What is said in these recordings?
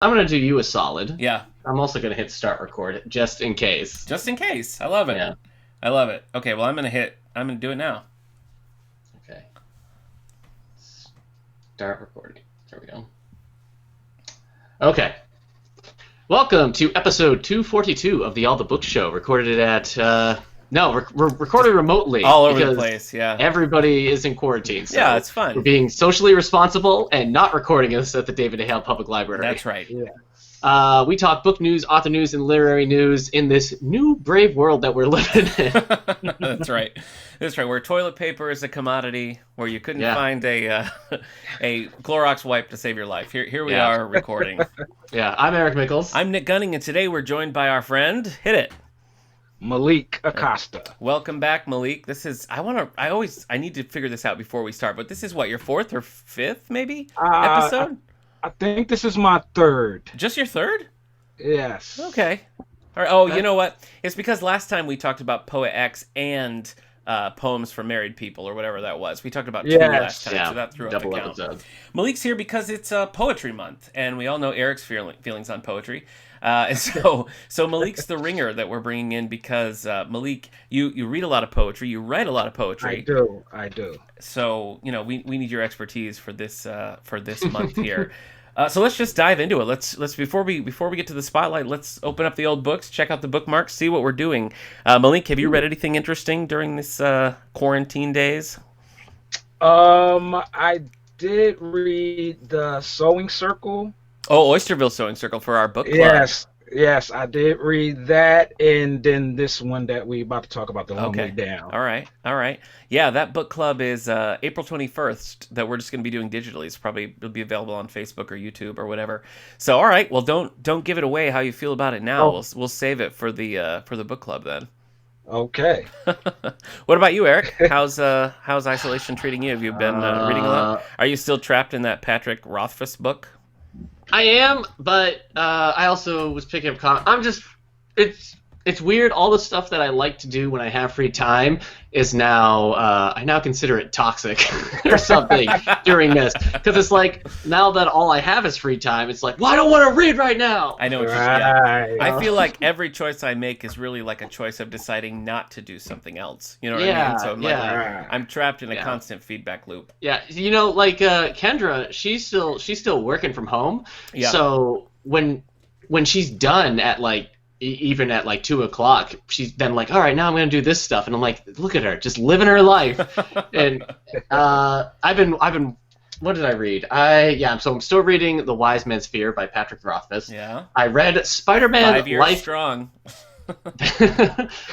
I'm gonna do you a solid. Yeah, I'm also gonna hit start record just in case. just in case. I love it. Yeah. I love it. Okay, well, I'm gonna do it now. Okay. Start recording. There we go. Okay. Welcome to episode 242 of the All the Books Show. Recorded at no, we're recorded remotely All over the because place, yeah. everybody is in quarantine. So Yeah, it's we're fun. being socially responsible and not recording us at the David A. Hale Public Library. That's right. We talk book news, author news, and literary news in this new brave world that we're living in. That's right. That's right. Where toilet paper is a commodity, where you couldn't find a Clorox wipe to save your life. Here we are recording. Yeah, I'm Eric Mickles. I'm Nick Gunning, and today we're joined by our friend. Hit it. Malik Acosta. Welcome back, Malik. This is I need to figure this out before we start, but this is what, your fourth or fifth maybe episode? I think this is my third. Just your third? Yes. Okay. All right. Oh, you know what? It's because last time we talked about Poet X and poems for married people or whatever that was. We talked about two last time, so that threw up the double count. episode. Malik's here because it's Poetry Month, and we all know Eric's feelings on poetry. And so Malik's the ringer that we're bringing in because Malik, you read a lot of poetry, you write a lot of poetry. I do. So we need your expertise for this month here. So let's just dive into it. Let's before we get to the spotlight, let's open up the old books, check out the bookmarks, see what we're doing. Malik, have you read anything interesting during this quarantine days? I did read the Sewing Circle. Oh, Oysterville Sewing Circle for our book club. Yes, I did read that, and then this one that we about to talk about, The Long Way Down. All right. Yeah, that book club is April 21st that we're just going to be doing digitally. It'll be available on Facebook or YouTube or whatever. So, all right, well, don't give it away how you feel about it now. We'll save it for the book club then. Okay. What about you, Eric? How's isolation treating you? Have you been reading a lot? Are you still trapped in that Patrick Rothfuss book? I am, but I also was picking up it's weird. All the stuff that I like to do when I have free time is now I now consider it toxic or something during this, because it's like now that all I have is free time, it's like, well, I don't want to read right now. I know what you're saying. I feel like every choice I make is really like a choice of deciding not to do something else. You know what I mean? So I'm trapped in a constant feedback loop. Yeah, like Kendra, she's still working from home. Yeah. So when she's done at even at 2:00, she's then like, all right, now I'm gonna do this stuff, and I'm like, look at her, just living her life. And I've been what did I read? So I'm still reading The Wise Man's Fear by Patrick Rothfuss. Yeah. I read Spider-Man 5 years strong.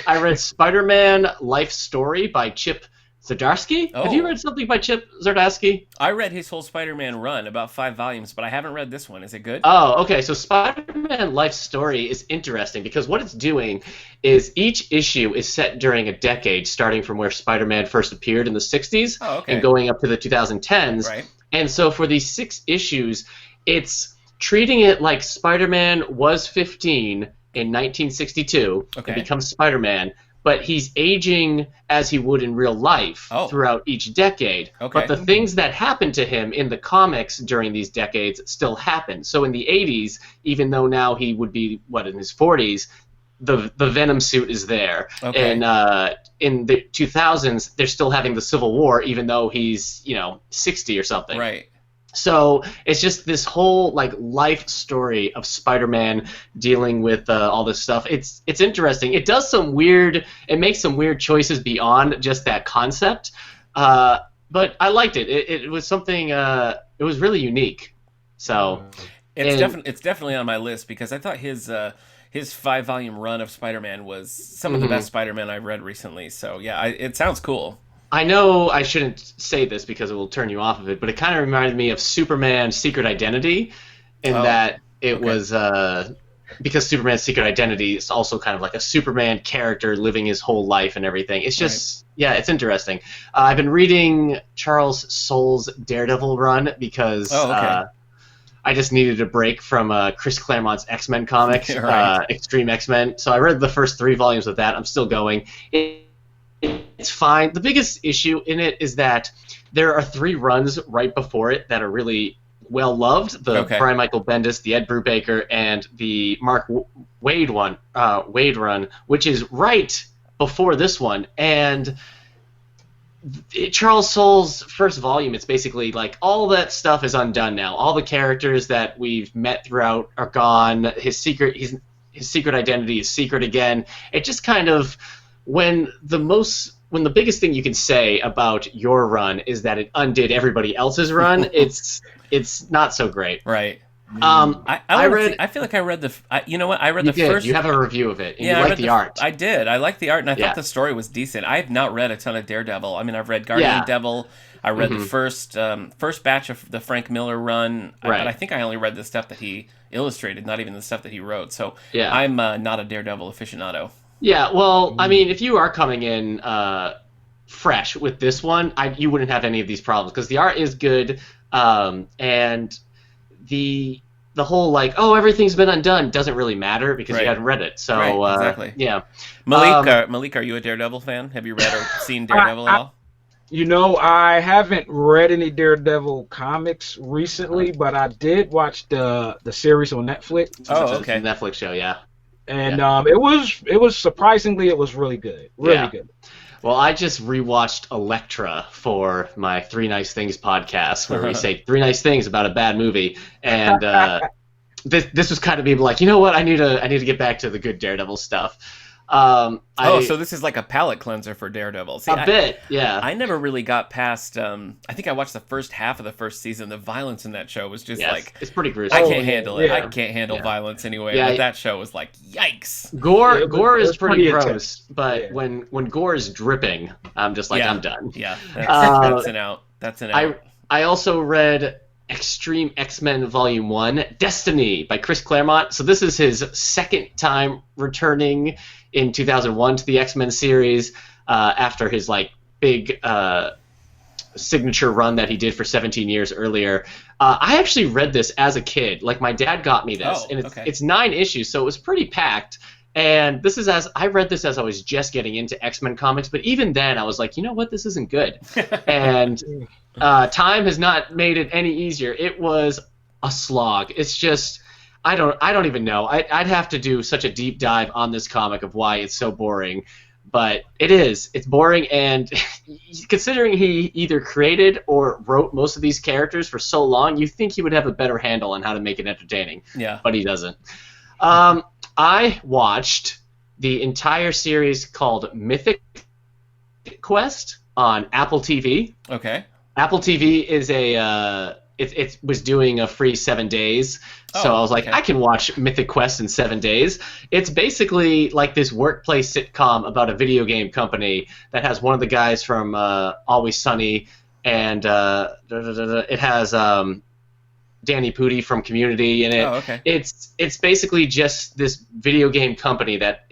I read Spider-Man Life Story by Chip Zdarsky. Oh. Have you read something by Chip Zdarsky? I read his whole Spider-Man run, about 5 volumes, but I haven't read this one. Is it good? Oh, okay. So Spider-Man Life Story is interesting because what it's doing is each issue is set during a decade, starting from where Spider-Man first appeared in the 60s and going up to the 2010s. Right. And so for these 6 issues, it's treating it like Spider-Man was 15 in 1962 and becomes Spider-Man, but he's aging as he would in real life throughout each decade. But the things that happen to him in the comics during these decades still happen. So in the 80s, even though now he would be, in his 40s, the Venom suit is there. And in the 2000s, they're still having the Civil War, even though he's, 60 or something. Right. So it's just this whole life story of Spider-Man dealing with all this stuff. It's interesting. It makes some weird choices beyond just that concept. But I liked it. It was something. It was really unique. So it's definitely on my list because I thought his 5-volume run of Spider-Man was some of the best Spider-Man I've read recently. So yeah, it sounds cool. I know I shouldn't say this because it will turn you off of it, but it kind of reminded me of Superman's Secret Identity in that it was because Superman's Secret Identity is also kind of like a Superman character living his whole life and everything. It's just, it's interesting. I've been reading Charles Soule's Daredevil run because I just needed a break from Chris Claremont's X-Men comic, Extreme X-Men. So I read the first 3 volumes of that. I'm still going. It's fine. The biggest issue in it is that there are 3 runs right before it that are really well loved. The Brian Michael Bendis, the Ed Brubaker, and the Mark Wade run, which is right before this one. And Charles Soule's first volume, it's basically like all that stuff is undone now. All the characters that we've met throughout are gone. His secret identity is secret again. It just kind of, when the biggest thing you can say about your run is that it undid everybody else's run, it's not so great. Right. I feel like I read you know what? I read the first. You have a review of it, and you like the art. I did. I liked the art, and I thought the story was decent. I have not read a ton of Daredevil. I mean, I've read Guardian Devil. I read the first batch of the Frank Miller run, but I think I only read the stuff that he illustrated, not even the stuff that he wrote. So I'm not a Daredevil aficionado. Yeah, well, I mean, if you are coming in fresh with this one, you wouldn't have any of these problems because the art is good, and the whole like, oh, everything's been undone doesn't really matter because you hadn't read it. So exactly. Yeah. Malik, are you a Daredevil fan? Have you read or seen Daredevil at all? You know, I haven't read any Daredevil comics recently, but I did watch the series on Netflix. Oh, okay. It's a Netflix show, yeah. And it was surprisingly, it was really good. Really good. Well, I just rewatched Elektra for my Three Nice Things podcast, where we say 3 nice things about a bad movie, and this was kind of me like, you know what, I need to get back to the good Daredevil stuff. So this is like a palate cleanser for Daredevil. See, bit, yeah. I never really got past. I think I watched the first half of the first season. The violence in that show was just like, it's pretty gruesome. I can't handle it. I can't handle violence anyway. But that show was like, yikes. Gore is pretty gross, but when gore is dripping, I'm just like, I'm done. Yeah, that's an out. That's an out. I also read Extreme X-Men Volume 1, Destiny by Chris Claremont. So this is his second time returning in 2001 to the X-Men series after his like big signature run that he did for 17 years earlier. I actually read this as a kid. Like, my dad got me this, and it's 9 issues, so it was pretty packed. And I read this as I was just getting into X-Men comics, but even then I was like, you know what, this isn't good. And time has not made it any easier. It was a slog. It's just, I don't even know. I'd have to do such a deep dive on this comic of why it's so boring. But it's boring, and considering he either created or wrote most of these characters for so long, you think he would have a better handle on how to make it entertaining. Yeah. But he doesn't. I watched the entire series called Mythic Quest on Apple TV. Okay. Apple TV is it was doing a free 7 days, so I was like, I can watch Mythic Quest in 7 days. It's basically like this workplace sitcom about a video game company that has one of the guys from Always Sunny, and it has Danny Pudi from Community in it. Oh, okay. It's basically just this video game company that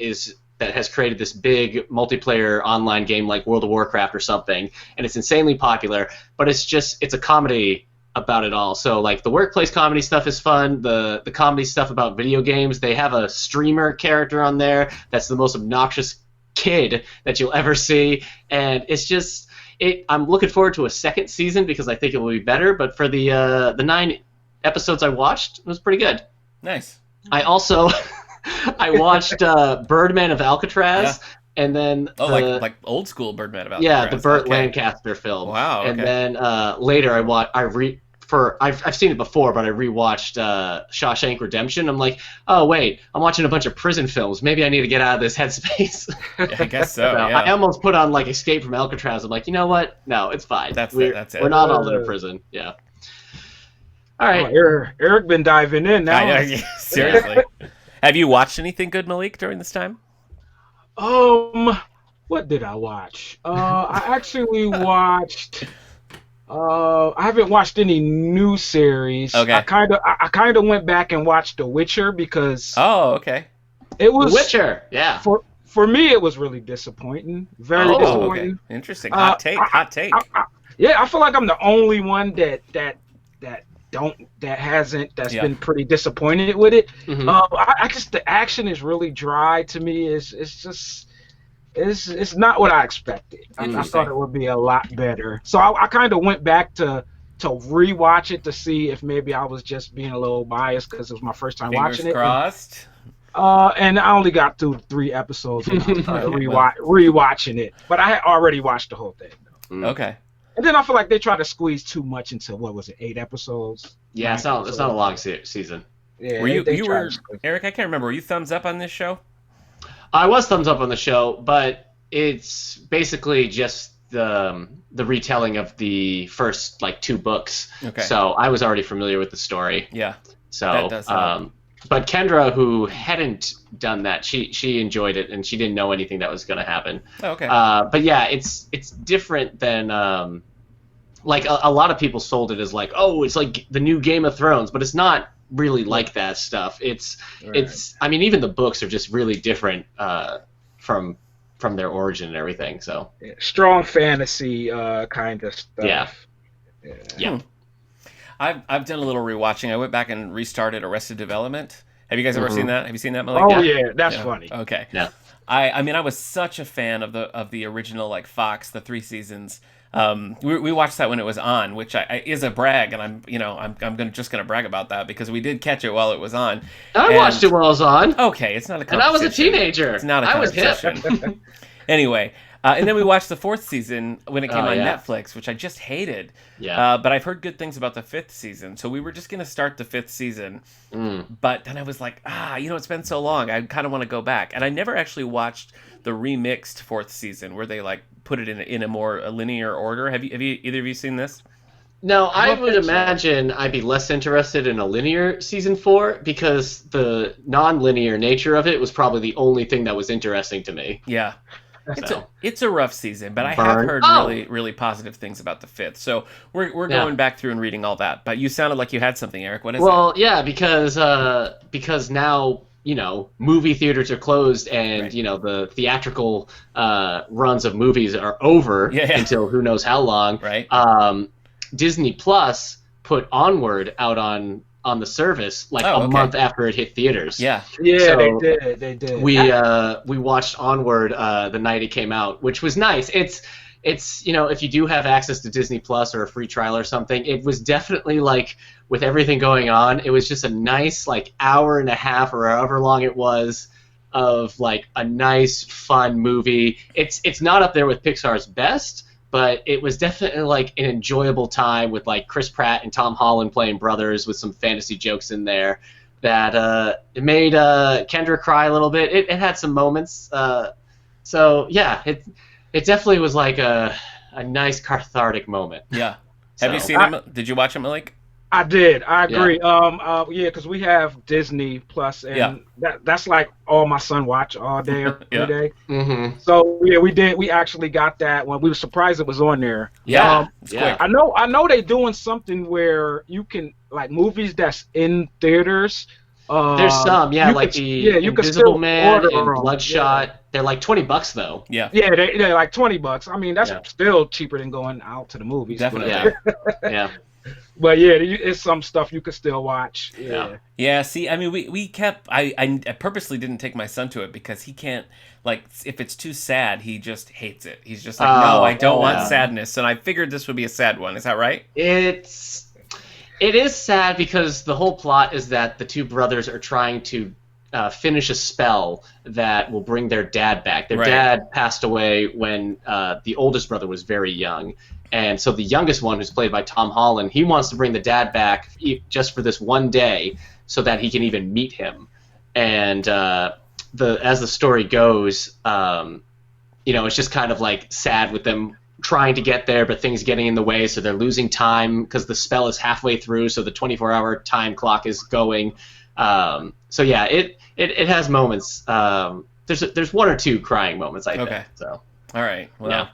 has created this big multiplayer online game like World of Warcraft or something, and it's insanely popular, but it's a comedy about it all. So like the workplace comedy stuff is fun, the comedy stuff about video games, they have a streamer character on there that's the most obnoxious kid that you'll ever see, and it's just I'm looking forward to a second season because I think it will be better, but for the 9 episodes I watched, it was pretty good. Nice. I also I watched Birdman of Alcatraz, and then like old school Birdman of Alcatraz. Yeah, the Burt Lancaster film. Wow. Okay. And then later I've seen it before, but I rewatched Shawshank Redemption. I'm like, oh wait, I'm watching a bunch of prison films. Maybe I need to get out of this headspace. Yeah, I guess so. Yeah. I almost put on like Escape from Alcatraz. I'm like, you know what? No, it's fine. That's it. We're not all in a prison. Yeah. All right. Eric been diving in now. I know, seriously. Have you watched anything good, Malik, during this time? What did I watch? I actually watched. I haven't watched any new series. Okay. I kind of went back and watched The Witcher because. Oh, okay. It was The Witcher. Yeah. For me, it was really disappointing. Very disappointing. Okay. Interesting. Hot take. Yeah, I feel like I'm the only one that's been pretty disappointed with it. Mm-hmm. I just, the action is really dry to me. It's not what I expected. I thought it would be a lot better. So I kind of went back to to rewatch it to see if maybe I was just being a little biased because it was my first time watching it. Crossed. And I only got through 3 episodes and I started rewatching it. But I had already watched the whole thing. Though. Okay. And then I feel like they tried to squeeze too much into, what was it, 8 episodes? Yeah, it's not a long season. Yeah, were you Eric, I can't remember. Were you thumbs up on this show? I was thumbs up on the show, but it's basically just the retelling of the first 2 books. Okay. So I was already familiar with the story. Yeah. So that does help. But Kendra, who hadn't done that, she enjoyed it and she didn't know anything that was going to happen. Oh, okay. But yeah, it's different than a lot of people sold it as it's like the new Game of Thrones, but it's not really like that stuff. It's I mean, even the books are just really different from their origin and everything. So strong fantasy kind of stuff. Yeah. I've done a little rewatching. I went back and restarted Arrested Development. Have you guys ever seen that? Have you seen that, Malik? Oh yeah, that's funny. Okay. Yeah. I mean, I was such a fan of the original Fox, the 3 seasons. We watched that when it was on, which is a brag, and I'm just gonna brag about that because we did catch it while it was on. I watched it while it was on. Okay, it's not a competition. And I was a teenager. It's not a competition. I was hip. Anyway, and then we watched the 4th season when it came on Netflix, which I just hated. Yeah. But I've heard good things about the 5th season, so we were just gonna start the 5th season. But then I was like, it's been so long. I kind of want to go back, and I never actually watched the remixed 4th season where they put it in a more linear order. Have you either of you seen this? No, I would imagine I'd be less interested in a linear season 4 because the non-linear nature of it was probably the only thing that was interesting to me. Yeah. It's a rough season, but I have heard really, really positive things about the 5th. So we're going back through and reading all that. But you sounded like you had something, Eric. What is it? Well, yeah, because now movie theaters are closed and the theatrical runs of movies are over until who knows how long. Right. Disney Plus put Onward out on the service a month after it hit theaters. Yeah. Yeah, so they did. We watched Onward the night it came out, which was nice. It's if you do have access to Disney Plus or a free trial or something, it was definitely with everything going on, it was just a nice hour and a half or however long it was of a nice fun movie. It's not up there with Pixar's best, but it was definitely an enjoyable time with Chris Pratt and Tom Holland playing brothers with some fantasy jokes in there that it made Kendra cry a little bit. It had some moments. So yeah, it definitely was a nice cathartic moment. Yeah. Have you seen it? Did you watch it, Malik? I did. I agree. Yeah. Because we have Disney Plus, and that's all my son watch all day, every day. Mm-hmm. So yeah, we did. We actually got that when we were surprised it was on there. Yeah. Quick. I know they doing something where you can movies that's in theaters. There's some, the Invisible Man and Bloodshot. Yeah. They're $20 though. Yeah. Yeah, they're $20. I mean, that's still cheaper than going out to the movies. Definitely. Yeah. But yeah, it's some stuff you could still watch. Yeah. Yeah. See, I mean, we kept. I purposely didn't take my son to it because he can't. If it's too sad, he just hates it. He's just no, I don't want sadness. And I figured this would be a sad one. Is that right? It is sad because the whole plot is that the 2 brothers are trying to finish a spell that will bring their dad back. Their dad passed away when the oldest brother was very young. And so the youngest one, who's played by Tom Holland, he wants to bring the dad back just for this one day so that he can even meet him. And as the story goes, it's just kind of sad with them trying to get there, but things getting in the way, so they're losing time because the spell is halfway through, so the 24-hour time clock is going. So yeah, it has moments. There's 1 or 2 crying moments, I think. Okay. So. All right. Well. Yeah.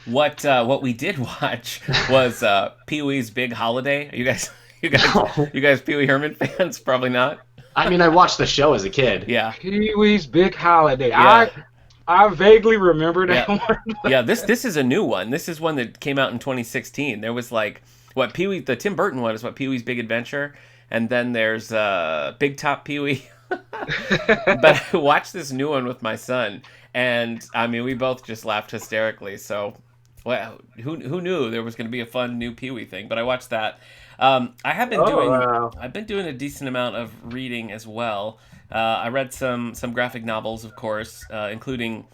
What we did watch was Pee-wee's Big Holiday. You guys Pee Wee Herman fans? Probably not. I mean, I watched the show as a kid. Yeah. Pee-wee's Big Holiday. Yeah. I vaguely remember that one. Yeah, this is a new one. This is one that came out in 2016. There was Pee-wee, the Tim Burton one is Pee-wee's Big Adventure, and then there's Big Top Pee-wee. But I watched this new one with my son, and I mean, we both just laughed hysterically. So Well, who knew there was going to be a fun new Pee Wee thing? But I watched that. I've been doing a decent amount of reading as well. I read some graphic novels, of course, including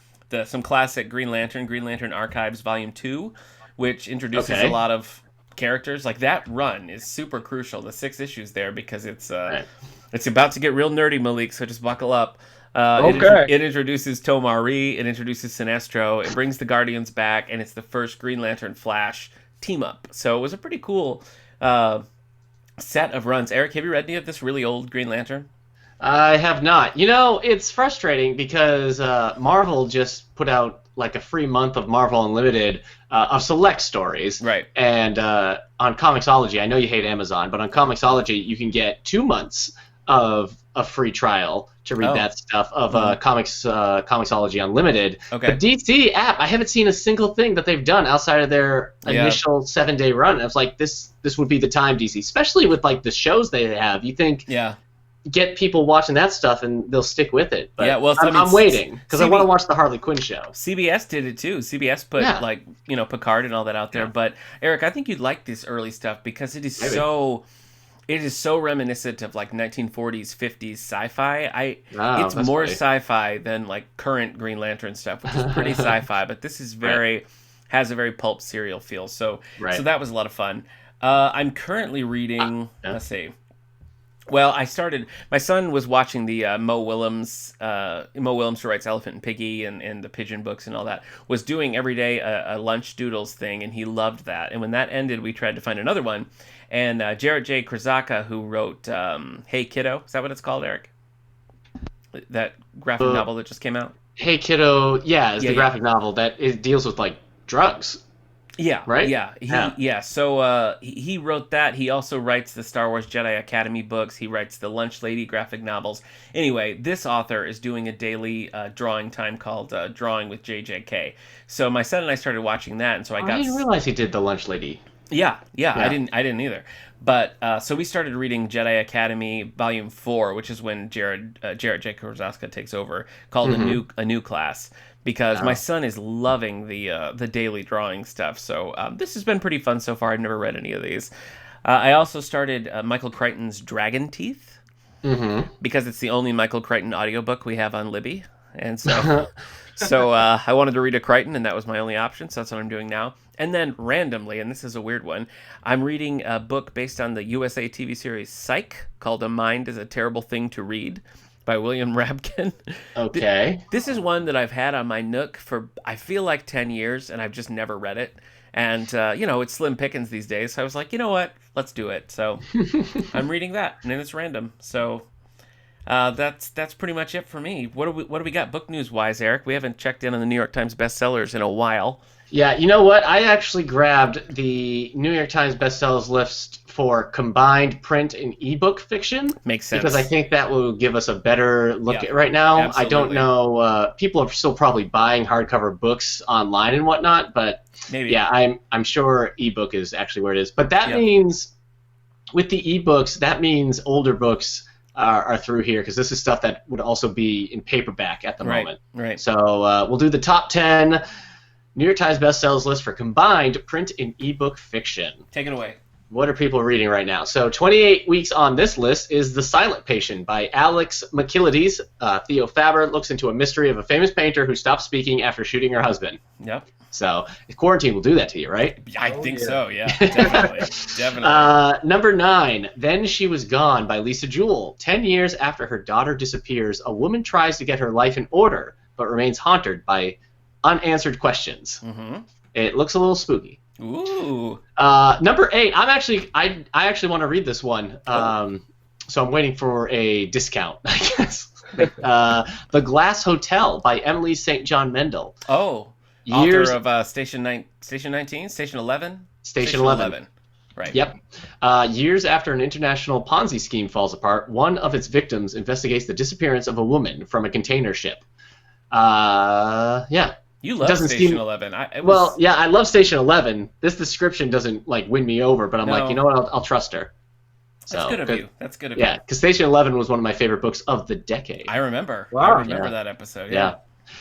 some classic Green Lantern Archives Volume 2, which introduces a lot of characters. Like, that run is super crucial, the 6 issues there, because it's about to get real nerdy, Malik, so just buckle up. It introduces Tomari, it introduces Sinestro, it brings the Guardians back, and it's the first Green Lantern Flash team up. So it was a pretty cool set of runs. Eric, have you read any of this really old Green Lantern? I have not. You know, it's frustrating because Marvel just put out like a free month of Marvel Unlimited of select stories. Right. And on Comixology, I know you hate Amazon, but on Comixology you can get 2 months of a free trial to read that stuff of Comixology Unlimited. Okay. The DC app, I haven't seen a single thing that they've done outside of their initial 7-day run. I was like, this would be the time, DC, especially with like the shows they have. You think get people watching that stuff and they'll stick with it. But I'm waiting because I want to watch the Harley Quinn show. CBS did it too. CBS put Picard and all that out there. But Eric, I think you'd like this early stuff because it is so reminiscent of like 1940s, 50s sci-fi. It's more sci-fi than like current Green Lantern stuff, which is pretty sci-fi. But this is has a very pulp serial feel. So that was a lot of fun. I'm currently reading. Let's see. Well, my son was watching the Mo Willems, who writes Elephant and Piggy and the Pigeon books and all that, was doing every day a lunch doodles thing, and he loved that. And when that ended, we tried to find another one. And Jarrett J. Krasaka, who wrote Hey Kiddo, is that what it's called, Eric? That graphic novel that just came out? Hey Kiddo, the graphic novel that deals with like drugs. Yeah, right. So he wrote that. He also writes the Star Wars Jedi Academy books. He writes the Lunch Lady graphic novels. Anyway, this author is doing a daily drawing time called Drawing with JJK. So my son and I started watching that, and so I didn't realize he did the Lunch Lady. Yeah. I didn't either. But so we started reading Jedi Academy Volume 4, which is when Jarrett J. Krasaka takes over, called a new class. Because my son is loving the daily drawing stuff. So this has been pretty fun so far. I've never read any of these. I also started Michael Crichton's Dragon Teeth. Because it's the only Michael Crichton audiobook we have on Libby. And so I wanted to read a Crichton, and that was my only option. So that's what I'm doing now. And then randomly, and this is a weird one, I'm reading a book based on the USA TV series Psych called A Mind is a Terrible Thing to Read, by William Rabkin. Okay. This is one that I've had on my Nook for, I feel like 10 years, and I've just never read it. And, it's slim pickings these days, so I was like, you know what? Let's do it. So I'm reading that, and it's random. So that's pretty much it for me. What do we got book news-wise, Eric? We haven't checked in on the New York Times bestsellers in a while. Yeah, you know what? I actually grabbed the New York Times bestsellers list for combined print and ebook fiction. Makes sense. Because I think that will give us a better look at right now. Absolutely. I don't know. People are still probably buying hardcover books online and whatnot, but maybe. Yeah, I'm sure ebook is actually where it is. But that means with the ebooks, that means older books are through here because this is stuff that would also be in paperback at the moment. Right. So we'll do the top 10 New York Times bestsellers list for combined print and ebook fiction. Take it away. What are people reading right now? So 28 weeks on this list is The Silent Patient by Alex McKillides. Theo Faber looks into a mystery of a famous painter who stopped speaking after shooting her husband. Yep. So quarantine will do that to you, right? I think so, yeah. Definitely. Number 9, Then She Was Gone by Lisa Jewell. 10 years after her daughter disappears, a woman tries to get her life in order, but remains haunted by unanswered questions. It looks a little spooky. Ooh. Number 8. I actually want to read this one. So I'm waiting for a discount, I guess. The Glass Hotel by Emily St. John Mendel. Oh. Author of Station 19? Station 11? Station 11. Right. Yep. Years after an international Ponzi scheme falls apart, one of its victims investigates the disappearance of a woman from a container ship. Yeah. You love Station 11. I love Station 11. This description doesn't win me over, but I'm like, you know what? I'll trust her. That's good of you. That's good of you. Yeah, because Station 11 was one of my favorite books of the decade. I remember. Wow. I remember that episode. Yeah.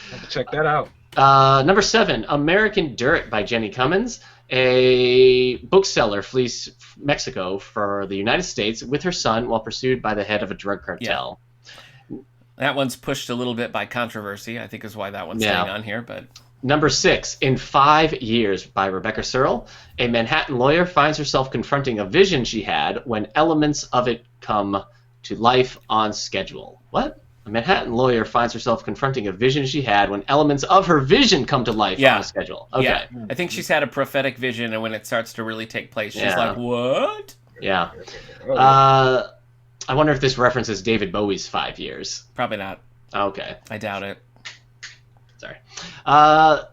Have to check that out. Number 7, American Dirt by Jenny Cummins. A bookseller flees Mexico for the United States with her son while pursued by the head of a drug cartel. Yeah. That one's pushed a little bit by controversy, I think is why that one's staying on here. But Number 6, In 5 Years by Rebecca Searle. A Manhattan lawyer finds herself confronting a vision she had when elements of it come to life on schedule. What? A Manhattan lawyer finds herself confronting a vision she had when elements of her vision come to life on a schedule. Okay. Yeah. I think she's had a prophetic vision, and when it starts to really take place, she's like, what? Yeah. I wonder if this references David Bowie's 5 Years. Probably not. Okay. I doubt it. Sorry.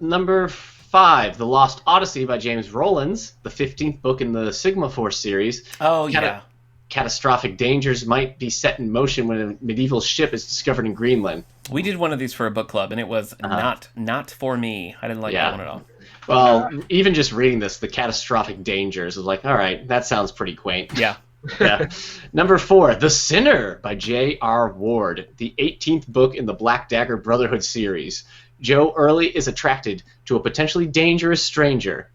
Number 5, The Lost Odyssey by James Rowlands, the 15th book in the Sigma Force series. Oh, yeah. Catastrophic dangers might be set in motion when a medieval ship is discovered in Greenland. We did one of these for a book club, and it was not for me. I didn't like that one at all. Well, even just reading this, the catastrophic dangers, was like, all right, that sounds pretty quaint. Yeah. Yeah. Number 4, The Sinner by J.R. Ward, the 18th book in the Black Dagger Brotherhood series. Joe Early is attracted to a potentially dangerous stranger.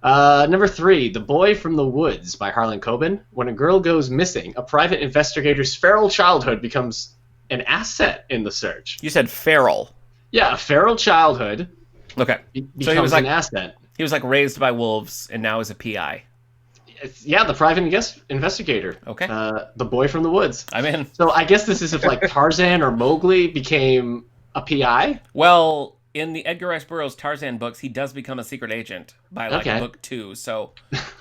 Number 3, The Boy from the Woods by Harlan Coben. When a girl goes missing, a private investigator's feral childhood becomes an asset in the search. You said feral. Yeah, a feral childhood becomes an asset. He was like raised by wolves and now is a PI. Yeah, the private investigator. Okay. The Boy from the Woods. I'm in. So I guess this is if like Tarzan or Mowgli became a PI? Well, in the Edgar Rice Burroughs Tarzan books, he does become a secret agent by book 2. So,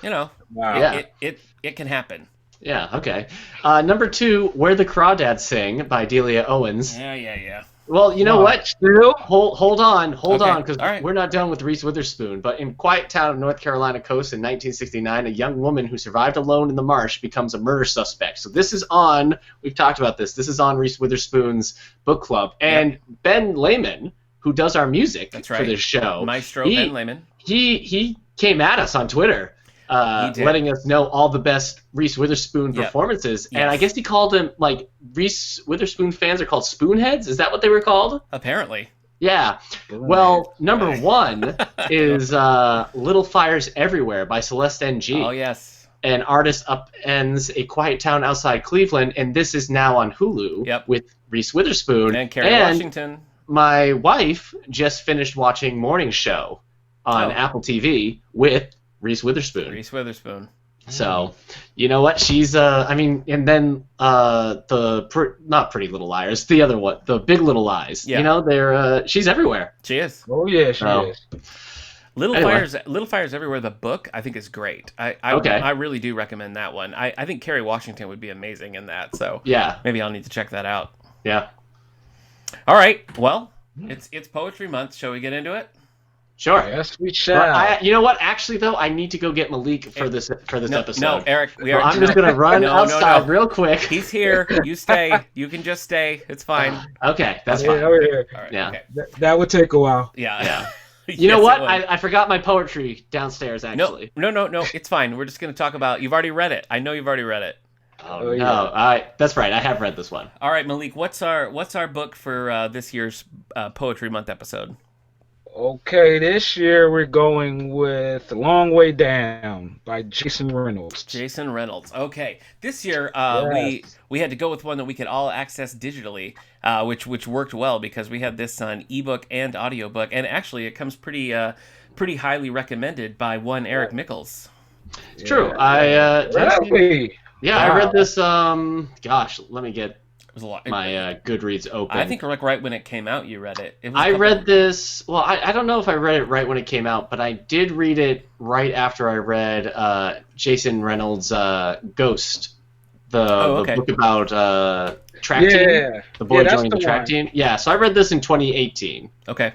Wow. it can happen. Yeah, okay. Number 2, Where the Crawdads Sing by Delia Owens. Yeah. Well, you know what? Hold on, because right. We're not done with Reese Witherspoon. But in Quiet Town of North Carolina Coast in 1969, a young woman who survived alone in the marsh becomes a murder suspect. So this is on, we've talked about this, this is on Reese Witherspoon's book club. And Ben Lehman, who does our music for this show. Maestro Ben Lehman. He came at us on Twitter. Letting us know all the best Reese Witherspoon performances. Yes. And I guess he called them, like, Reese Witherspoon fans are called spoonheads? Is that what they were called? Apparently. Yeah. Well, number 1 is Little Fires Everywhere by Celeste Ng. Oh, yes. An artist upends a quiet town outside Cleveland, and this is now on Hulu with Reese Witherspoon. And Kerry Washington. My wife just finished watching Morning Show on Apple TV with Reese Witherspoon. So, you know what? She's and then not Pretty Little Liars, the other one, the Big Little Lies. Yeah. You know, she's everywhere. She is. Oh yeah, she is. Little Fires Everywhere, the book, I think is great. I really do recommend that one. I think Kerry Washington would be amazing in that. So maybe I'll need to check that out. Yeah. All right. Well, it's Poetry Month. Shall we get into it? Sure. Yes, we shall. You know what? Actually, though, I need to go get Malik for this episode. No, Eric. I'm just gonna run outside real quick. He's here. You stay. You can just stay. It's fine. Okay, that's fine. Over here. All right, yeah. Okay. That would take a while. Yeah. You know what? I forgot my poetry downstairs. Actually. No. It's fine. We're just gonna talk about. You've already read it. I know you've already read it. Oh no! That's right. I have read this one. All right, Malik. What's our book for this year's Poetry Month episode? Okay, this year we're going with Long Way Down by Jason Reynolds. Jason Reynolds. Okay. This year we had to go with one that we could all access digitally, which worked well because we had this on ebook and audiobook, and actually it comes pretty highly recommended by one Eric Mickles. It's true. I read this let me get my Goodreads open. I think right when it came out, you read it. I read this. Well, I don't know if I read it right when it came out, but I did read it right after I read Jason Reynolds' Ghost, the book about track team. The boy joining the track team. Yeah, so I read this in 2018. Okay.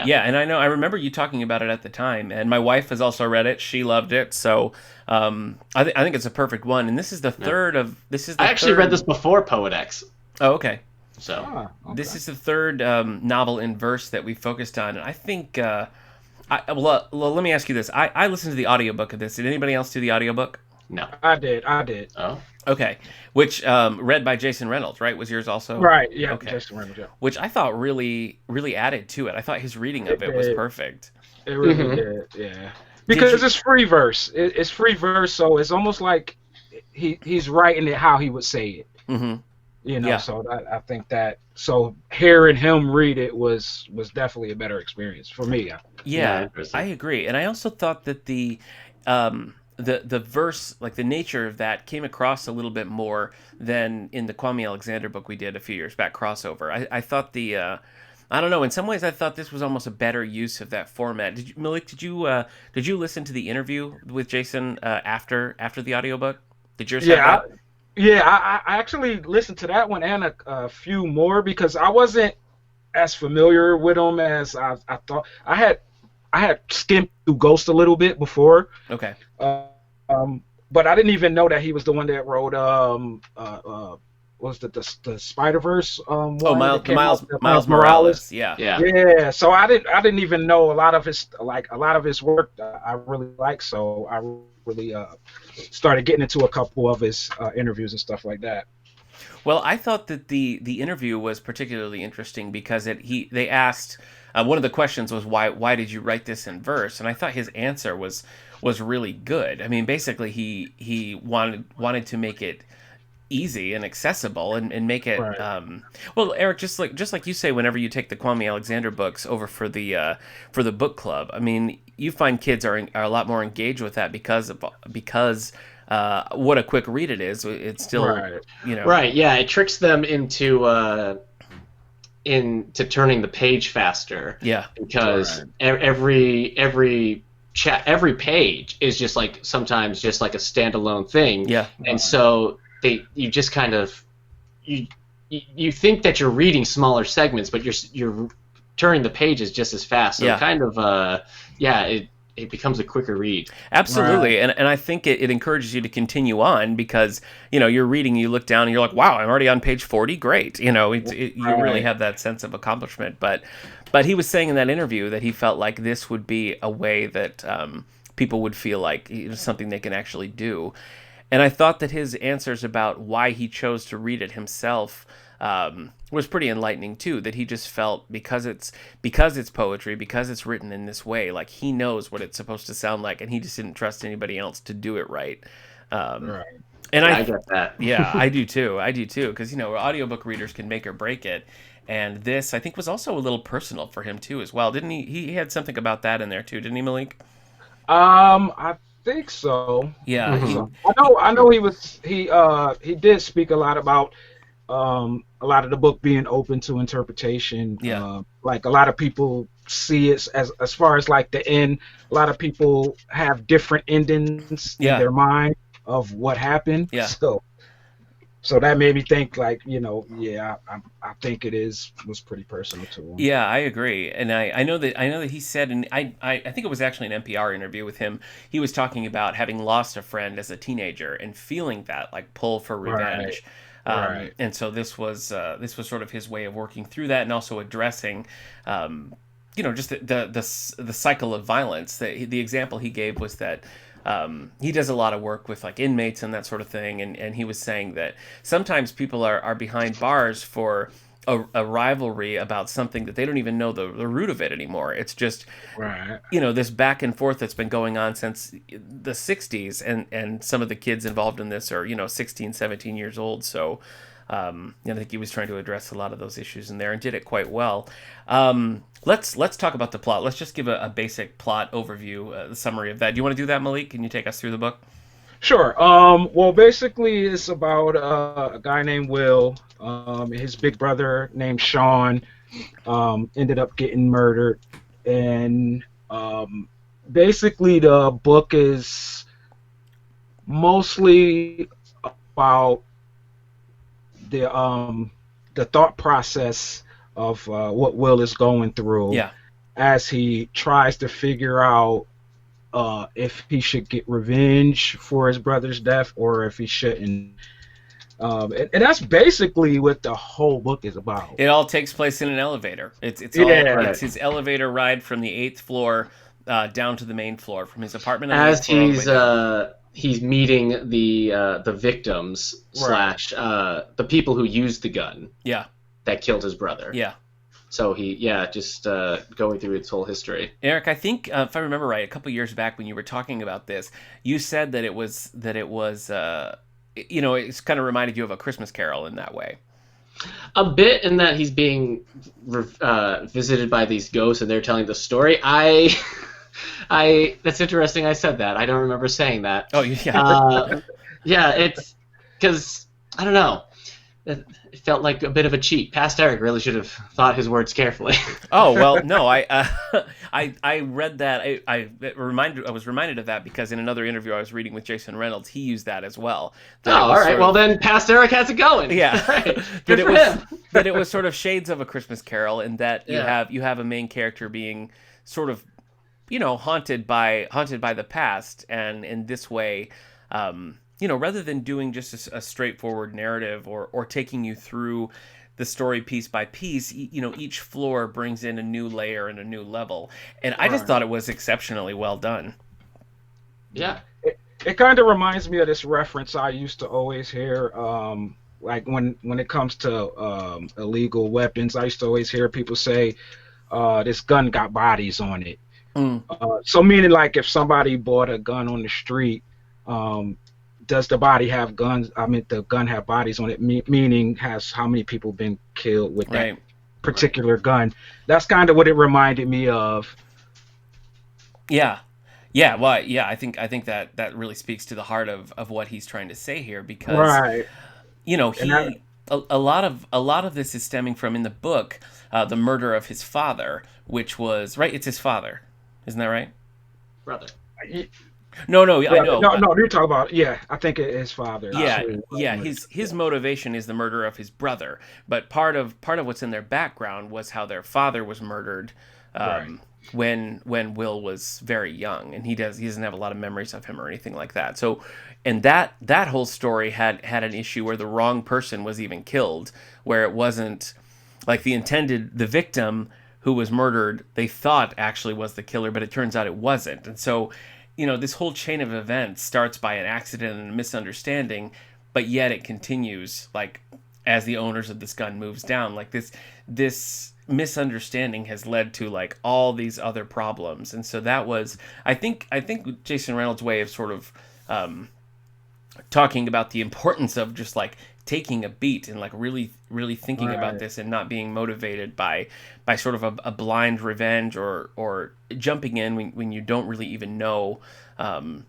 Yeah, and I remember you talking about it at the time, and my wife has also read it. She loved it, so I think it's a perfect one. And this is the third of I actually read this before Poet X. Oh, okay. So this is the third novel in verse that we focused on, and I think. Let me ask you this: I listened to the audiobook of this. Did anybody else do the audiobook? No. I did. Oh. Okay. Which read by Jason Reynolds, right? Was yours also? Right. Yeah. Okay. Jason Reynolds. Yeah. Which I thought really added to it. I thought his reading of it was perfect. It really did. Yeah. Because it's free verse. It's free verse, so it's almost like he's writing it how he would say it. Mm-hmm. You know, so I think that hearing him read it was definitely a better experience for me. Yeah, I agree, and I also thought that the verse, like the nature of that, came across a little bit more than in the Kwame Alexander book we did a few years back, Crossover. I thought I don't know. In some ways, I thought this was almost a better use of that format. Malik, did you listen to the interview with Jason after the audiobook? Did yours have that? I actually listened to that one and a few more because I wasn't as familiar with him as I thought. I had skimmed through Ghost a little bit before. Okay. But I didn't even know that he was the one that wrote was the Spider-Verse Miles Morales. Yeah. So I didn't even know a lot of his work I really like. So I really started getting into a couple of his interviews and stuff like that. Well, I thought that the interview was particularly interesting because they asked one of the questions was why did you write this in verse, and I thought his answer was really good. I mean, basically he wanted to make it easy and accessible and make it well, Eric, just like you say, whenever you take the Kwame Alexander books over for the book club, I mean, you find kids are a lot more engaged with that because what a quick read it is. It's still right. Yeah, it tricks them into turning the page faster. Yeah, because every page is just like sometimes just like a standalone thing. Yeah, and so you just kind of you think that you're reading smaller segments, but you're turning the pages just as fast. So kind of it becomes a quicker read. Absolutely, and I think it encourages you to continue on because you're reading, you look down and you're like, wow, I'm already on page 40. Great, you really have that sense of accomplishment. But he was saying in that interview that he felt like this would be a way that people would feel like something they can actually do. And I thought that his answers about why he chose to read it himself was pretty enlightening too. That he just felt because it's poetry, because it's written in this way, like he knows what it's supposed to sound like, and he just didn't trust anybody else to do it right. And I get that. Yeah, I do too. Because audiobook readers can make or break it. And this, I think, was also a little personal for him too, as well. Didn't he? He had something about that in there too, didn't he, Malik? I think so. Yeah. Mm-hmm. I know he did speak a lot about a lot of the book being open to interpretation. Yeah. Like a lot of people see it as far as like the end. A lot of people have different endings in their mind of what happened. Yeah. So that made me think like, I think was pretty personal to him. Yeah, I agree. And I know that he said, and I think it was actually an NPR interview with him, he was talking about having lost a friend as a teenager and feeling that like pull for revenge. Right. And so this was sort of his way of working through that and also addressing just the cycle of violence. The example he gave was that he does a lot of work with like inmates and that sort of thing, and he was saying that sometimes people are behind bars for a rivalry about something that they don't even know the root of it anymore. It's just this back and forth that's been going on since the 60s, and some of the kids involved in this are 16, 17 years old. So I think he was trying to address a lot of those issues in there and did it quite well. Let's talk about the plot. Let's just give a basic plot overview, the summary of that. Do you want to do that, Malik? Can you take us through the book? Sure. Well, basically, it's about a guy named Will. His big brother named Sean ended up getting murdered, and basically the book is mostly about the thought process of what Will is going through as he tries to figure out if he should get revenge for his brother's death or if he shouldn't. And that's basically what the whole book is about. It all takes place in an elevator. It's his elevator ride from the 8th floor down to the main floor from his apartment on the 8th floor. he's meeting the victims slash the people who used the gun. Yeah. That killed his brother. Yeah. So just going through its whole history. Eric, I think if I remember right, a couple years back when you were talking about this, you said that it was it's kind of reminded you of A Christmas Carol in that way. A bit, in that he's being visited by these ghosts and they're telling the story. That's interesting. I said that. I don't remember saying that. Oh yeah. It's because I don't know. It felt like a bit of a cheat. Past Eric really should have thought his words carefully. Oh well, no, I read that. I was reminded of that because in another interview I was reading with Jason Reynolds, he used that as well. All right. Well, then Past Eric has it going. Yeah. Right. Good for him. That it was sort of shades of A Christmas Carol, in that you have a main character being sort of, haunted by the past, and in this way, rather than doing just a straightforward narrative or taking you through the story piece by piece, each floor brings in a new layer and a new level. And I just thought it was exceptionally well done. Yeah. It kind of reminds me of this reference I used to always hear, like when it comes to illegal weapons. I used to always hear people say, this gun got bodies on it. So meaning, like, if somebody bought a gun on the street, does the body have guns? I mean, the gun have bodies on it, meaning has how many people been killed with that particular gun? That's kind of what it reminded me of. Yeah. Yeah, well, yeah, I think that really speaks to the heart of what he's trying to say here, because a lot of this is stemming from, in the book, the murder of his father, which was it's his father, isn't that right? Brother. No, I know. No, you're talking about, I think it is father. Yeah. His motivation is the murder of his brother, but part of what's in their background was how their father was murdered when Will was very young, and he doesn't have a lot of memories of him or anything like that. So, and that whole story had an issue where the wrong person was even killed, where it wasn't like the victim who was murdered, they thought actually was the killer, but it turns out it wasn't. And so, this whole chain of events starts by an accident and a misunderstanding, but yet it continues, like, as the owners of this gun moves down, like this misunderstanding has led to, like, all these other problems. And so that was, I think Jason Reynolds' way of sort of talking about the importance of just, like, taking a beat and, like, really really thinking about this and not being motivated by sort of a blind revenge or jumping in when you don't really even know why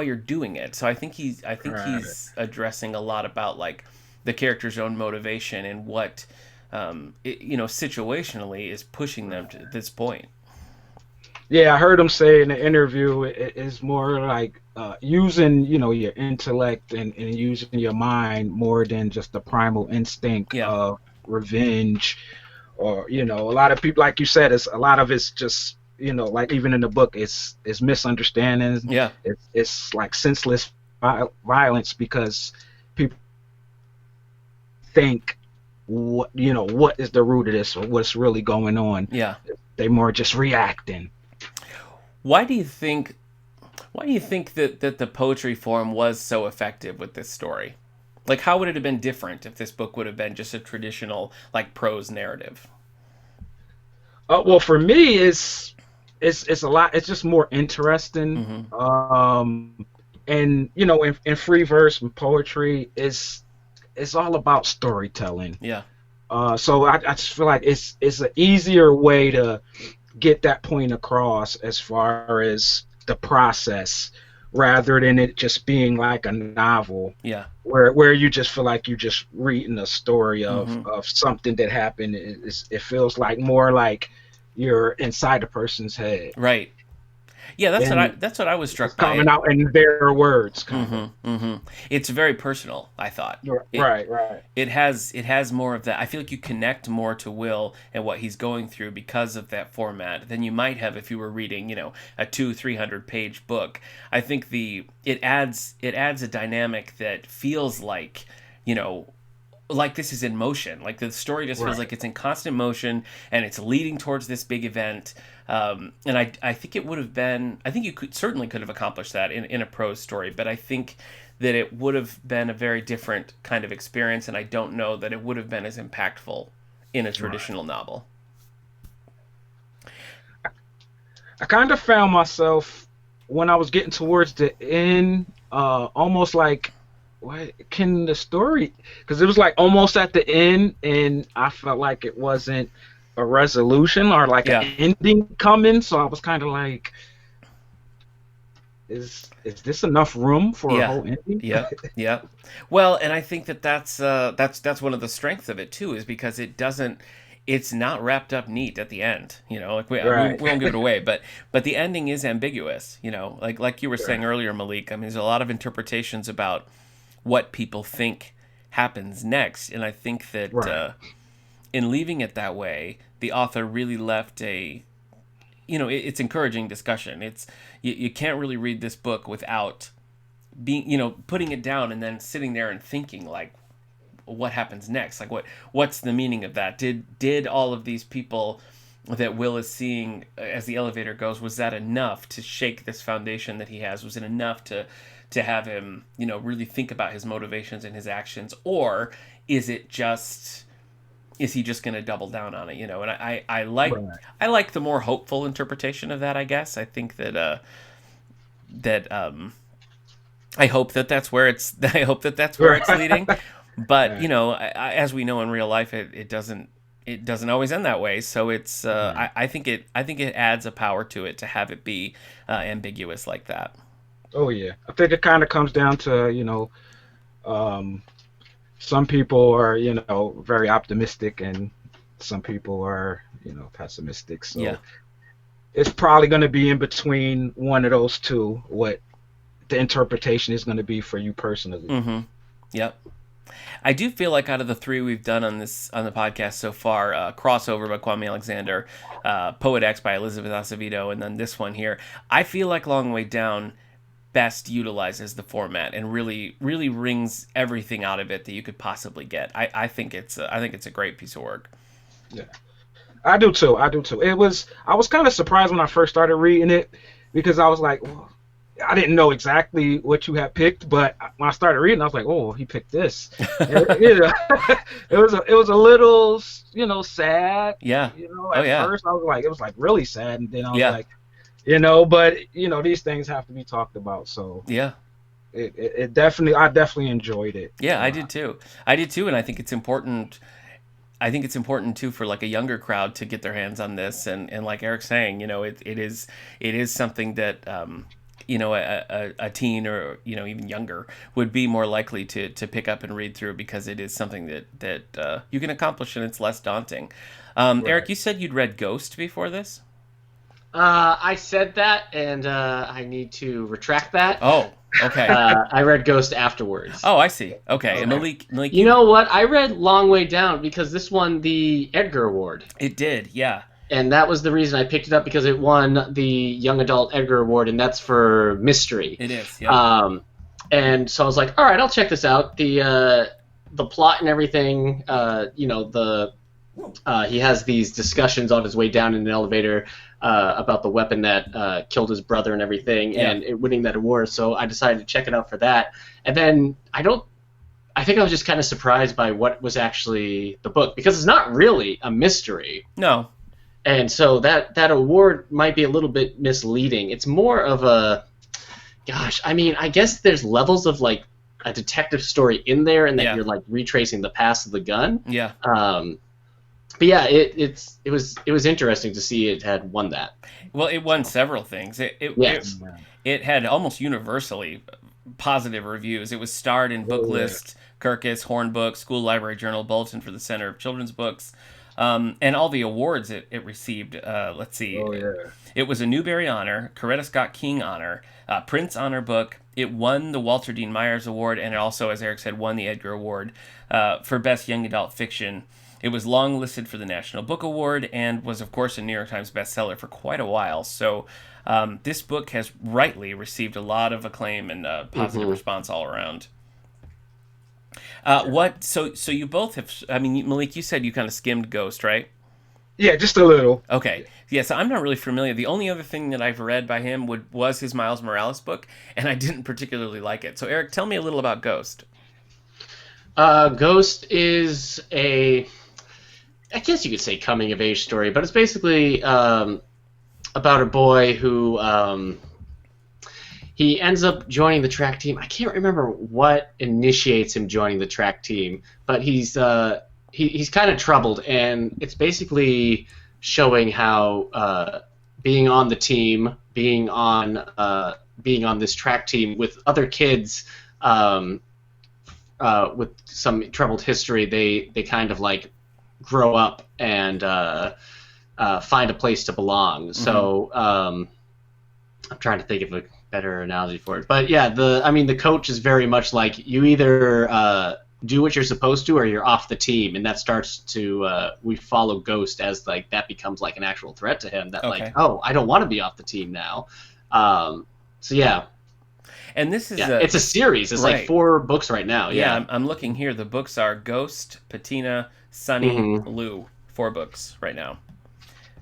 you're doing it. So I think he's addressing a lot about, like, the character's own motivation and what situationally is pushing them to this point. Yeah, I heard him say in the interview it's more like using, your intellect and using your mind more than just the primal instinct of revenge, or, a lot of people, like you said, a lot of it's just, like even in the book, it's misunderstandings. Yeah, it's like senseless violence because people think what is the root of this or what's really going on. Yeah, they more just reacting. Why do you think that the poetry form was so effective with this story? Like, how would it have been different if this book would have been just a traditional, like, prose narrative? Well, for me, it's a lot. It's just more interesting. Mm-hmm. And in free verse and poetry, it's all about storytelling. Yeah. So I just feel like it's an easier way to get that point across as far as the process, rather than it just being like a novel. Yeah. Where you just feel like you're just reading a story of something that happened. It feels like more like you're inside a person's head. Right. Yeah, that's what I was struck by. Coming out in their words. It's very personal, I thought. Right. It has more of that. I feel like you connect more to Will and what he's going through because of that format than you might have if you were reading, a 200-300 page book. I think it adds a dynamic that feels like, like this is in motion. Like the story just feels like it's in constant motion and it's leading towards this big event. And I think it would have been, I think you certainly could have accomplished that in a prose story, but I think that it would have been a very different kind of experience, and I don't know that it would have been as impactful in a traditional novel. I kind of found myself when I was getting towards the end, almost like, what can the story? Because it was like almost at the end, and I felt like it wasn't a resolution or like an ending coming. So I was kind of like, is this enough room for a whole ending? Yeah. Well, and I think that's one of the strengths of it too, is because it's not wrapped up neat at the end. You know, like we won't give it away, but the ending is ambiguous. You know, like you were saying earlier, Malik. I mean, there's a lot of interpretations about what people think happens next, and I think that in leaving it that way, the author really left a, you know, it's encouraging discussion. It's you can't really read this book without being, you know, putting it down and then sitting there and thinking like, what happens next? Like what's the meaning of that? Did all of these people that Will is seeing as the elevator goes, was that enough to shake this foundation that he has? Was it enough to have him, you know, really think about his motivations and his actions, or is he just going to double down on it? You know, and I like the more hopeful interpretation of that. I guess I think that I hope that's where it's leading. But you know, as we know in real life, it doesn't always end that way. So it's I think it adds a power to it to have it be ambiguous like that. Oh yeah, I think it kind of comes down to, you know, some people are, you know, very optimistic and some people are, you know, pessimistic. So it's probably going to be in between one of those two, what the interpretation is going to be for you personally. Mm-hmm. Yep. I do feel like out of the three we've done on the podcast so far, Crossover by Kwame Alexander, Poet X by Elizabeth Acevedo, and then this one here, I feel like Long Way Down best utilizes the format and really wrings everything out of it that you could possibly get. I think it's a great piece of work. Yeah, I do too. I was kind of surprised when I first started reading it, because I was like, well, I didn't know exactly what you had picked, but when I started reading, I was like, oh, he picked this. It was a little, you know, sad. Yeah. You know, at first I was like, it was like really sad, and then I was like, you know, but you know, these things have to be talked about. So yeah, I definitely enjoyed it. Yeah, I did too, and I think it's important. I think it's important too for like a younger crowd to get their hands on this, and like Eric's saying, you know, it is something that you know, a teen or, you know, even younger would be more likely to pick up and read through, because it is something that you can accomplish and it's less daunting. Eric, you said you'd read Ghost before this? I said that, and I need to retract that. Oh, okay. I read Ghost afterwards. Oh, I see. Okay. And Malik, you know what? I read Long Way Down because this won the Edgar Award. It did, yeah. And that was the reason I picked it up, because it won the Young Adult Edgar Award, and that's for mystery. It is, yeah. And so I was like, all right, I'll check this out. The plot and everything, you know, he has these discussions on his way down in an elevator about the weapon that killed his brother and everything, and it winning that award. So I decided to check it out for that. And then I think I was just kind of surprised by what was actually the book, because it's not really a mystery. No. And so that award might be a little bit misleading. It's more of a, gosh, I mean, I guess there's levels of like a detective story in there, and that you're like retracing the past of the gun. Yeah. But yeah, it was interesting to see it had won that. Well, it won several things. It had almost universally positive reviews. It was starred in Booklist, Kirkus, Hornbook, School Library Journal, Bulletin for the Center of Children's Books. And all the awards it received, let's see. Oh, yeah. It was a Newbery Honor, Coretta Scott King Honor, Prince Honor Book. It won the Walter Dean Myers Award, and it also, as Eric said, won the Edgar Award for Best Young Adult Fiction. It was long listed for the National Book Award and was, of course, a New York Times bestseller for quite a while. So this book has rightly received a lot of acclaim and positive response all around. What? So you both have. I mean, Malik, you said you kind of skimmed Ghost, right? Yeah, just a little. Okay. Yeah, so I'm not really familiar. The only other thing that I've read by him was his Miles Morales book, and I didn't particularly like it. So, Eric, tell me a little about Ghost. Ghost is I guess you could say coming of age story, but it's basically about a boy who he ends up joining the track team. I can't remember what initiates him joining the track team, but he's kind of troubled, and it's basically showing how being on the team, being on this track team with other kids with some troubled history, they kind of like grow up and find a place to belong. Mm-hmm. So I'm trying to think of a better analogy for it, but yeah, the coach is very much like you either do what you're supposed to or you're off the team, and that starts to we follow Ghost as like that becomes like an actual threat to him that like, oh, I don't want to be off the team now. So yeah. And this is it's a series. It's right. Like 4 books right now. Yeah, I'm looking here. The books are Ghost, Patina, Sunny, Lou. 4 books right now.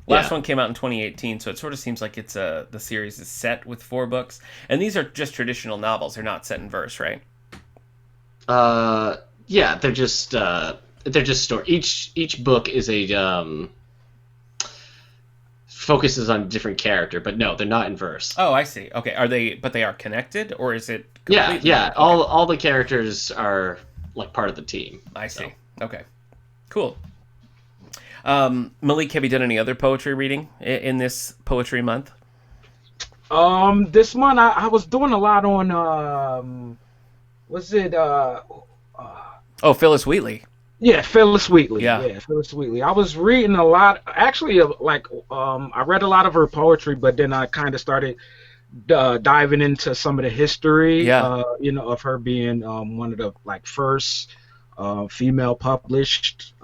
Last one came out in 2018, so it sort of seems like it's the series is set with 4 books. And these are just traditional novels. They're not set in verse, right? Yeah, they're just story. Each book is a focuses on a different character, but no, they're not in verse. Oh, I see. Okay, are they? But they are connected, or is it? Yeah. Okay. All the characters are like part of the team. I see. Okay, cool. Malik, have you done any other poetry reading in this poetry month? This month I was doing a lot on was it Phyllis Wheatley. Yeah, Phyllis Wheatley. Yeah, Phyllis Wheatley. I was reading a lot. Actually, I read a lot of her poetry, but then I kind of started diving into some of the history. Of her being one of the like first female published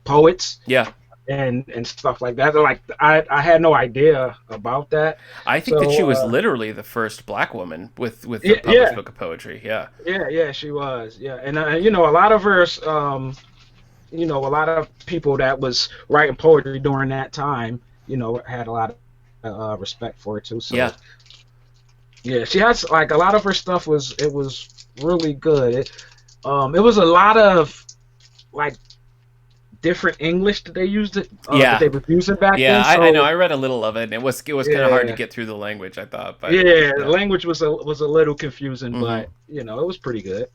poets. Yeah. And stuff like that. Like I had no idea about that. I think that she was literally the first Black woman with a published book of poetry. Yeah. Yeah, she was. Yeah, and a lot of her, a lot of people that was writing poetry during that time, had a lot of respect for it too. So yeah, she has like a lot of her stuff was really good. It was a lot of like different English that they used it. That they were using back then. Yeah, I know. I read a little of it, and it was kind of hard to get through the language, I thought. But the language was a little confusing, but it was pretty good.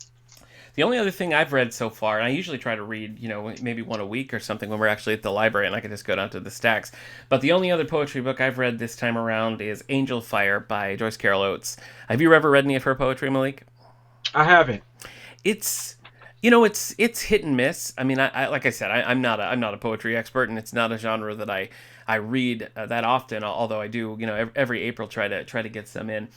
The only other thing I've read so far, and I usually try to read, maybe one a week or something when we're actually at the library, and I can just go down to the stacks. But the only other poetry book I've read this time around is Angel Fire by Joyce Carol Oates. Have you ever read any of her poetry, Malik? I haven't. It's hit and miss. I mean, I like I said, I'm not a poetry expert, and it's not a genre that I read that often. Although I do, every April try to get some in.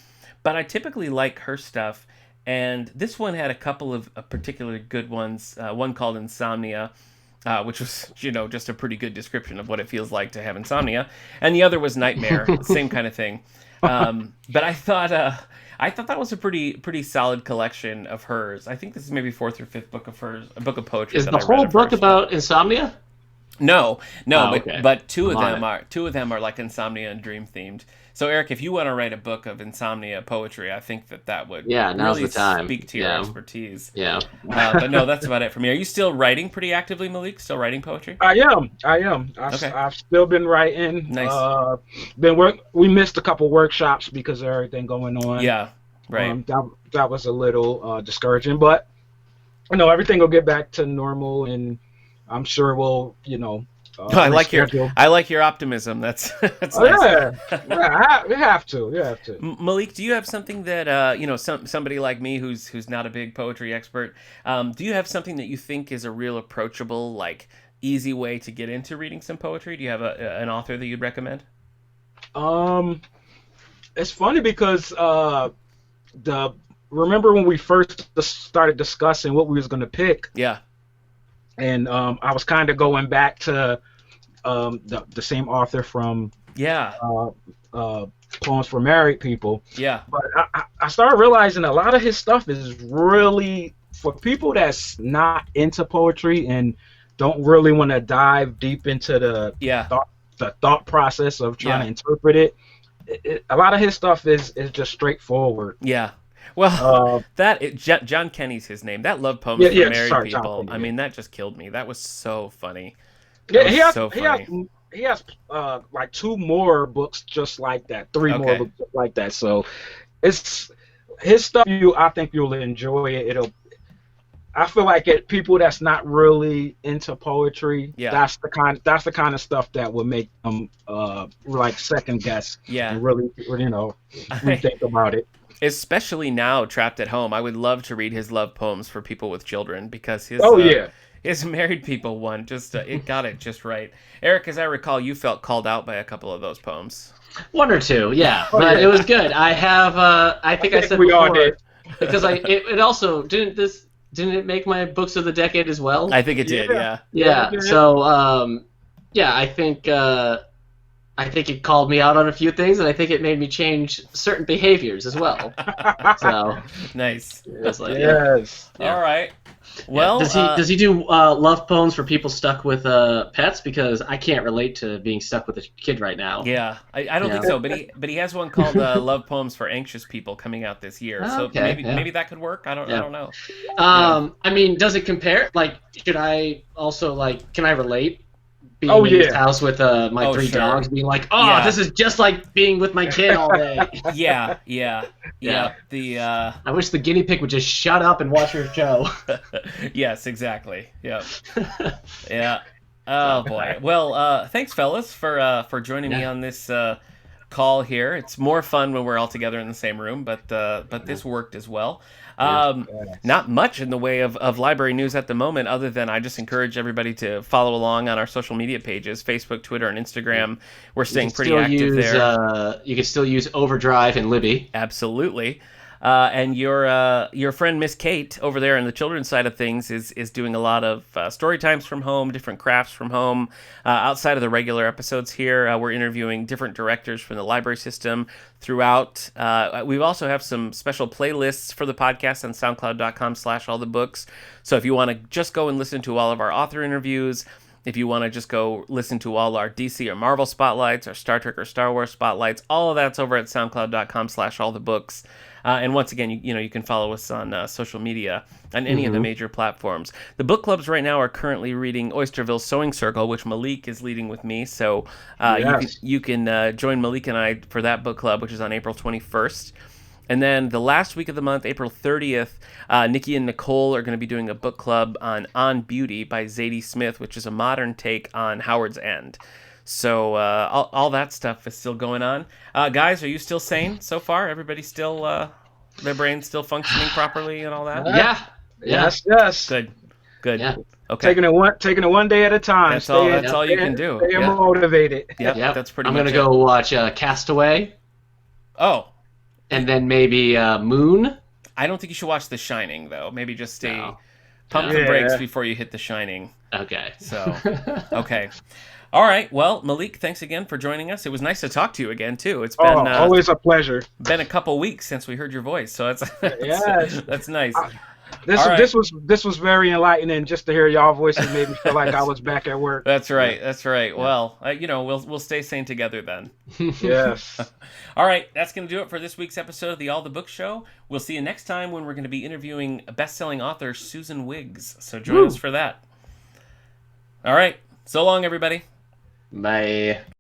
But I typically like her stuff, and this one had a couple of particularly good ones. One called Insomnia, which was just a pretty good description of what it feels like to have insomnia, and the other was Nightmare, same kind of thing. But I thought that was a pretty solid collection of hers. I think this is maybe 4th or 5th book of hers, a book of poetry. Is the whole book about insomnia? No, okay. but two of them are like insomnia and dream themed. So Eric, if you want to write a book of insomnia poetry, I think that would now's really the time. Speak to your expertise. Yeah. But no, that's about it for me. Are you still writing pretty actively, Malik? Still writing poetry? I am. I've still been writing. Nice. We missed a couple workshops because of everything going on. Yeah. Right. That was a little discouraging, but everything will get back to normal, and I'm sure we'll I like your optimism. That's nice. You have to. Malik, do you have something that somebody like me who's not a big poetry expert? Do you have something that you think is a real approachable, like easy way to get into reading some poetry? Do you have an author that you'd recommend? It's funny because remember when we first started discussing what we was gonna pick? Yeah. And I was kind of going back to the same author from Poems for Married People. Yeah. But I started realizing a lot of his stuff is really for people that's not into poetry and don't really want to dive deep into the thought process of trying to interpret it, a lot of his stuff is just straightforward. Yeah. Well, John Kenny's his name. That love poems for married people. I mean, that just killed me. That was so funny. Yeah, he has like 2 more books just like that, 3 more books just like that. So it's his stuff. I think you'll enjoy it. I feel like people that's not really into poetry, that's the kind of stuff that would make them like second guess and really rethink about it. Especially now, trapped at home, I would love to read his love poems for people with children, because his his married people one it got it just right. Eric, as I recall, you felt called out by a couple of those poems. 1 or 2, but it was good. I have I think I said we before, all did. because it also didn't it make my books of the decade as well? I think it did. Yeah. So I think it called me out on a few things, and I think it made me change certain behaviors as well. So nice. It was like, yes. All right. Well, does he do love poems for people stuck with pets? Because I can't relate to being stuck with a kid right now. Yeah, I don't think so. But he has one called Love Poems for Anxious People coming out this year. So maybe that could work. I don't know. I mean, does it compare? Like, should I also can I relate? Being in his house with my 3 dogs, being like, this is just like being with my kid all day. Yeah. I wish the guinea pig would just shut up and watch her show. Yes, exactly. Yeah. Yeah. Oh boy. Well, thanks, fellas, for joining me on this call here. It's more fun when we're all together in the same room, but this worked as well. Not much in the way of library news at the moment, other than I just encourage everybody to follow along on our social media pages, Facebook, Twitter, and Instagram. We're staying pretty active there. You can still use Overdrive and Libby. Absolutely. And your friend Miss Kate over there on the children's side of things is doing a lot of story times from home, different crafts from home. Outside of the regular episodes here, we're interviewing different directors from the library system throughout. We also have some special playlists for the podcast on SoundCloud.com/allthebooks. So if you want to just go and listen to all of our author interviews, if you want to just go listen to all our DC or Marvel spotlights, or Star Trek or Star Wars spotlights, all of that's over at SoundCloud.com/allthebooks. And once again, you can follow us on social media on any of the major platforms. The book clubs right now are currently reading Oysterville Sewing Circle, which Malik is leading with me. So you can join Malik and I for that book club, which is on April 21st. And then the last week of the month, April 30th, Nikki and Nicole are going to be doing a book club on Beauty by Zadie Smith, which is a modern take on Howard's End. So all that stuff is still going on. Guys, are you still sane so far? Everybody still, their brain's still functioning properly and all that? Yeah. Yes. Good. Yeah. Okay. Taking it one day at a time. That's all you can do. Stay motivated. Yep, that's pretty I'm much going to go watch Castaway. Oh. And then maybe Moon. I don't think you should watch The Shining, though. Maybe just pump the brakes before you hit The Shining. Okay. So, okay. All right. Well, Malik, thanks again for joining us. It was nice to talk to you again, too. It's been always a pleasure. Been a couple weeks since we heard your voice, so that's nice. This was very enlightening. Just to hear y'all voices made me feel like I was back at work. That's right. Yeah. Well, we'll stay sane together then. Yes. All right. That's going to do it for this week's episode of the All the Books Show. We'll see you next time when we're going to be interviewing best-selling author Susan Wiggs. So join us for that. All right. So long, everybody. Bye.